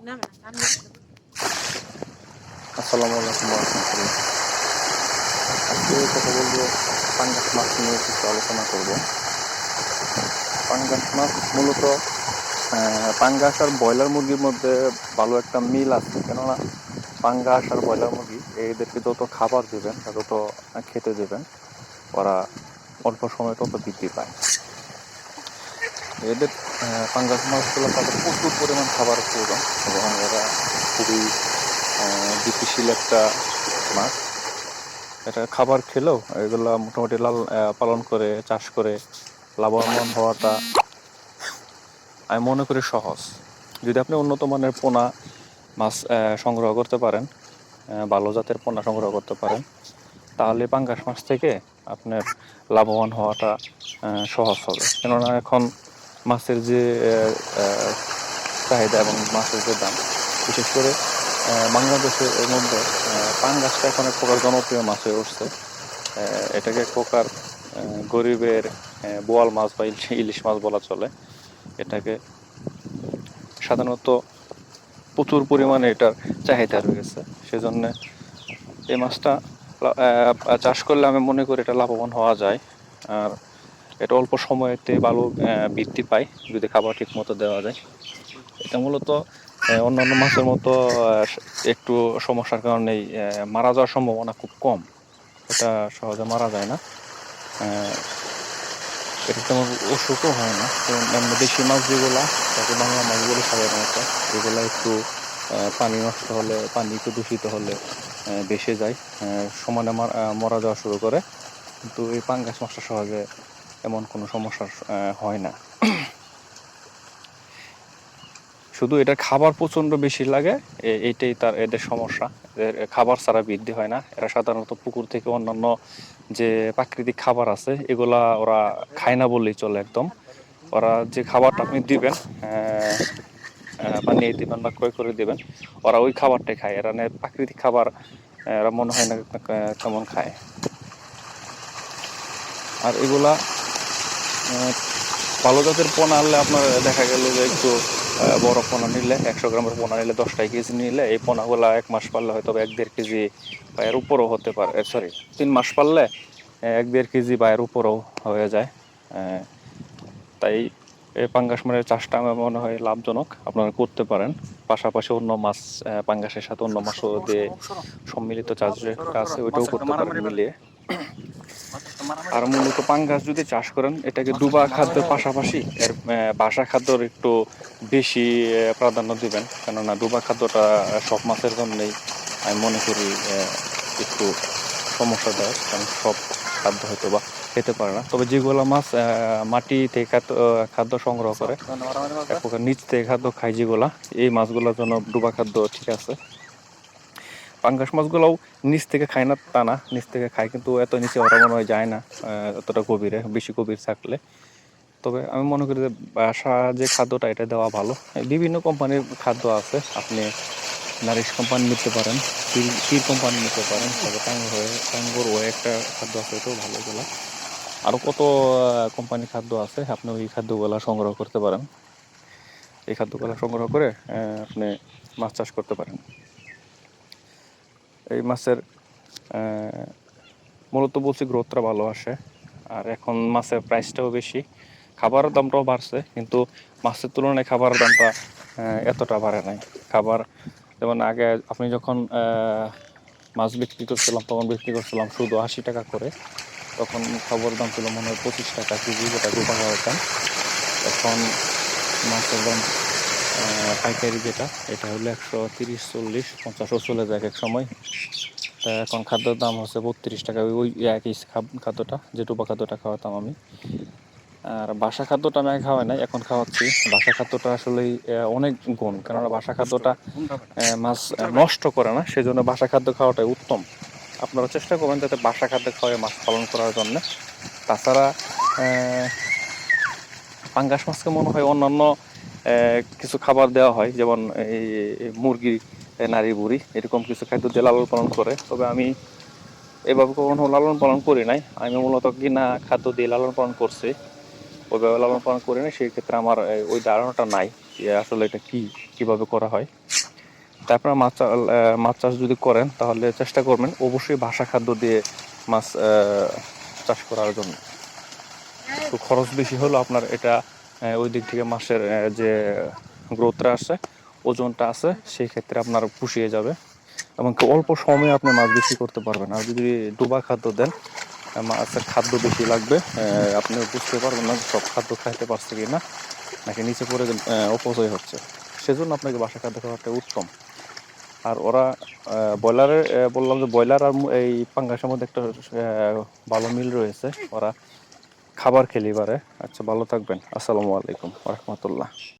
আসসালামু আলাইকুম রহমতুল্লাহ। আজকে কথা বলবো পাঙ্গাস মাছ নিয়ে কিছু আলোচনা করব। পাঙ্গাস মাছ মূলত পাঙ্গাস আর ব্রয়লার মুরগির মধ্যে ভালো একটা মিল আছে, কেননা পাঙ্গাস আর ব্রয়লার মুরগি এদেরকে যত খাবার দেবেন যত খেতে দেবেন ওরা অল্প সময় তত বৃদ্ধি পায়। এদের পাঙ্গাস মাছগুলো তাদের প্রচুর পরিমাণ খাবার প্রয়োজন এবং এরা খুবই বৃদ্ধিশীল একটা মাছ। এটা খাবার খেলেও এগুলো মোটামুটি পালন করে চাষ করে লাভবান হওয়াটা আমি মনে করি সহজ। যদি আপনি উন্নত মানের পোনা মাছ সংগ্রহ করতে পারেন, ভালো জাতের পোনা সংগ্রহ করতে পারেন, তাহলে পাঙ্গাস মাছ থেকে আপনার লাভবান হওয়াটা সহজ হবে। কেননা এখন মাছের যে চাহিদা এবং মাছের যে দাম, বিশেষ করে বাংলাদেশের মধ্যে পাঙ্গাসটা এখন এক প্রকার জনপ্রিয় মাছ হয়ে উঠছে। এটাকে এক প্রকার গরিবের বোয়াল মাছ বা ইলিশ মাছ বলা চলে। এটাকে সাধারণত প্রচুর পরিমাণে এটার চাহিদা রয়েছে, সেজন্য এই মাছটা চাষ করলে আমি মনে করি এটা লাভবান হওয়া যায়। আর এটা অল্প সময়তে ভালো বৃদ্ধি পায় যদি খাবার ঠিক মতো দেওয়া যায়। এটা মূলত অন্যান্য মাছের মতো একটু সমস্যার কারণেই মারা যাওয়ার সম্ভাবনা খুব কম। এটা সহজে মারা যায় না, এটা তেমন অসুখও হয় না। যেমন দেশি মাছ যেগুলা, তাকে বাংলা মাছ বলে সাধারণত, এগুলা একটু পানি নষ্ট হলে, পানি একটু দূষিত হলে বেসে যায়, সমানে মরা যাওয়া শুরু করে। কিন্তু এই পাঙ্গাস মাছটা সহজে এমন কোনো সমস্যা হয় না। শুধু এটা খাবার প্রচণ্ড বেশি লাগে, এইটাই এদের সমস্যা। এদের খাবার ছাড়া বৃদ্ধি হয় না। এরা সাধারণত পুকুর থেকে অন্যান্য যে প্রাকৃতিক খাবার আছে এগুলা ওরা খায় না বললেই চলে একদম। ওরা যে খাবারটা আপনি দিবেন, বানিয়ে দিবেন বা ক্রয় করে দিবেন, ওরা ওই খাবারটাই খায়। এরা প্রাকৃতিক খাবার এরা মনে হয় না কেমন খায়। আর এগুলা ভালো জাতের পোনা আনলে আপনার দেখা গেল যে একটু বড় পোনা নিলে, 100 গ্রামের পোনা নিলে 10 কেজি নিলে এই পোনাগুলা 1 মাস পারলে হয়তো 1-1.5 কেজি বা এর উপরও হতে পারে। 3 মাস পারলে 1-1.5 কেজি বা এর উপরও হয়ে যায়। তাই এই পাঙ্গাস মাছের চাষটা আমার মনে হয় লাভজনক, আপনারা করতে পারেন। পাশাপাশি অন্য মাছ, পাঙ্গাসের সাথে অন্য মাছও দিয়ে সম্মিলিত চাষ যেটা আছে ওইটাও করতে পারেন মিলিয়ে। আর মূলত পাঙ্গাস যদি চাষ করেন, এটাকে ডুবা খাদ্যের পাশাপাশি এর বাসা খাদ্যর একটু বেশি প্রাধান্য দিবেন, কেননা ডুবা খাদ্যটা সব মাছের জন্যই আমি মনে করি একটু সমস্যাদায়ক, কারণ সব খাদ্য হয়তো বা খেতে পারে না। তবে যেগুলো মাছ মাটি থেকে খাদ্য সংগ্রহ করে, এক প্রকার নিচ থেকে খাদ্য খায় যেগুলা, এই মাছগুলোর জন্য ডুবা খাদ্য ঠিক আছে। পাঙ্গাস মাছগুলোও নিচ থেকে খায় না তা না, নিচ থেকে খায়, কিন্তু এত নিচে ওরা মনে হয় যায় না এতটা গভীরে, বেশি গভীর থাকলে। তবে আমি মনে করি যে বাসা যে খাদ্যটা এটা দেওয়া ভালো। বিভিন্ন কোম্পানির খাদ্য আছে, আপনি নারিশ কোম্পানি নিতে পারেন, তীর কোম্পানি নিতে পারেন, তবে টাঙ্গুর ওয়ে একটা খাদ্য আছে, ওটাও ভালো। এগুলো আরও কত কোম্পানির খাদ্য আছে, আপনি ওই খাদ্যগুলো সংগ্রহ করতে পারেন। এই খাদ্যগুলো সংগ্রহ করে আপনি মাছ চাষ করতে পারেন। এই মাছের মূলত বলছি গ্রোথটা ভালো আসে। আর এখন মাছের প্রাইসটাও বেশি, খাবারের দামটাও বাড়ছে, কিন্তু মাছের তুলনায় খাবারের দামটা এতটা বাড়ে নাই। খাবার যেমন আগে আপনি যখন মাছ বিক্রি করছিলাম তখন বিক্রি করছিলাম শুধু 80 টাকা করে, তখন খাবারের দাম ছিল মনে হয় 25 টাকা কেজি, যেটা ডুবা খাওয়ার দাম। এখন মাছের দাম পাইকারি যেটা, এটা হলো 130, 40, 50ও চলে যায় এক সময়। তা এখন খাদ্যের দাম হচ্ছে 32 টাকা, ওই একই খাদ্যটা যে ডুবা খাদ্যটা খাওয়াতাম আমি। আর বাসা খাদ্যটা আমি আগে খাওয়াই নাই, এখন খাওয়াচ্ছি। বাসা খাদ্যটা আসলে অনেক গুণ, কেননা বাসা খাদ্যটা মাছ নষ্ট করে না, সেজন্য বাসা খাদ্য খাওয়াটাই উত্তম। আপনারা চেষ্টা করবেন যাতে বাসা খাদ্য খাওয়ায় মাছ পালন করার জন্য। তাছাড়া পাঙ্গাস মাছকে মনে হয় অন্যান্য কিছু খাবার দেওয়া হয়, যেমন এই মুরগি, নাড়ি বুড়ি, এরকম কিছু খাদ্য দিয়ে লালন পালন করে। তবে আমি এভাবে কখনো লালন পালন করি নাই, আমি মূলত কিনা খাদ্য দিয়ে লালন পালন করছি, ওইভাবে লালন পালন করি নাই। সেই ক্ষেত্রে আমার ওই ধারণাটা নাই যে আসলে এটা কি। কিভাবে করা হয়। তারপর মাছ চাষ যদি করেন তাহলে চেষ্টা করবেন অবশ্যই বাসা খাদ্য দিয়ে মাছ চাষ করার জন্য। তো খরচ বেশি হলো আপনার এটা ওই দিক থেকে মাছের যে গ্রোথটা আছে, ওজনটা আছে, সেই ক্ষেত্রে আপনার পুষিয়ে যাবে এবং অল্প সময়ে আপনি মাছ বেশি করতে পারবেন। আর যদি ডোবা খাদ্য দেন, মাছের খাদ্য বেশি লাগবে, আপনি বুঝতে পারবেন না সব খাদ্য খাইতে পারছে কিনা, নাকি নিচে পড়ে অপচয় হচ্ছে। সেজন্য আপনাকে বাসা খাদ্য খাওয়াটা উত্তম। আর ওরা ব্রয়লারের বললাম যে ব্রয়লার আর এই পাঙ্গাসের মধ্যে একটা ভালো মিল রয়েছে, ওরা খাবার খেলি পারে। আচ্ছা, ভালো থাকবেন। আসসালামু আলাইকুম ওয়া রাহমাতুল্লাহ।